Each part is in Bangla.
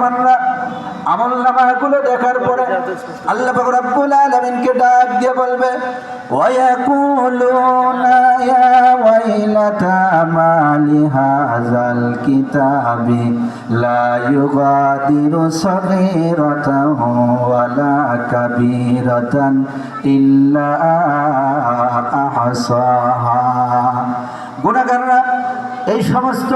মেহমানরা আমলনামাগুলো দেখার পরে আল্লাহ পাক রব্বুল আলামিনকে ডাক দিয়ে বলবে ওয়ায়াকুলুনা ইয়া ওয়াইলাতা মা লিহাযাল কিতাবি লা ইউগাদিরু সগীরাতান ওয়ালা কাবীরাতান ইল্লা আহসাহা। গুনাহগাররা এই সমস্ত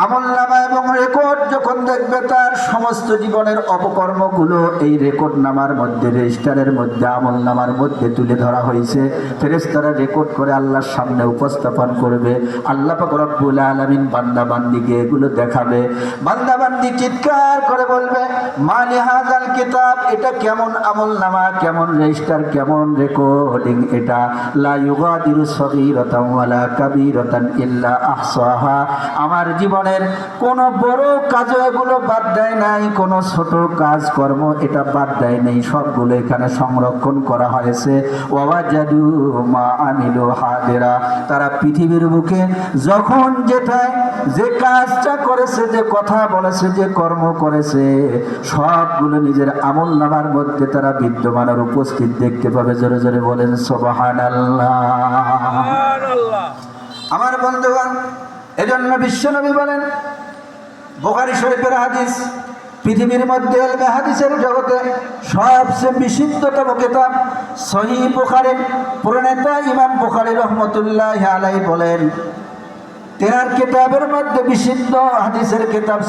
আমলনামা এবং রেকর্ড যখন দেখবে তার সমস্ত জীবনের অপকর্মগুলো এই রেকর্ড নামার মধ্যে, রেজিস্টারের মধ্যে, আমলনামার মধ্যে তুলে ধরা হয়েছে। ফেরেশতারা রেকর্ড করে আল্লাহর সামনে উপস্থাপন করবে। আল্লাহ পাক রব্বুল আলামিন বান্দা বান্দিকে এগুলো দেখাবে। বান্দা বান্দি চিৎকার করে বলবে মালি হাযাল কিতাব, এটা কেমন আমলনামা, কেমন রেজিস্টার, কেমন রেকর্ডিং এটা। লা ইউগাদিরু সগীরাতান ওয়ালা কাবীরাতান ইল্লা আহসাহা। আমার জীবনের কোন বড় কাজও এগুলো বাদ দেয় নাই, কোন ছোট কাজ কর্ম এটা বাদ দেয় নাই, সবগুলো এখানে সংরক্ষণ করা হয়েছে। ওয়াজাদু মা আমিলু হাদিরা, তারা পৃথিবীর বুকে যখন যেটায় যে কাজটা করেছে, যে কথা বলেছে, যে কর্ম করেছে, সবগুলো নিজের আমলনামার মধ্যে তারা বিদ্যমান আর উপস্থিত দেখতে পাবে। জোরে জোরে বলেন সুবহানাল্লাহ। আমার বন্ধুগণ, এজন্য বিশ্বনবী বলেন, বুখারী শরীফের হাদিস, পৃথিবীর মধ্যে ইলমে হাদিসের জগতে সবচেয়ে বিশুদ্ধতম কিতাব সহিহ বুখারী। প্রণেতা ইমাম বুখারী রহমতুল্লাহি আলাইহি বলেন, তেনার কিতাবের মধ্যে বিশুদ্ধ হাদিসের কিতাব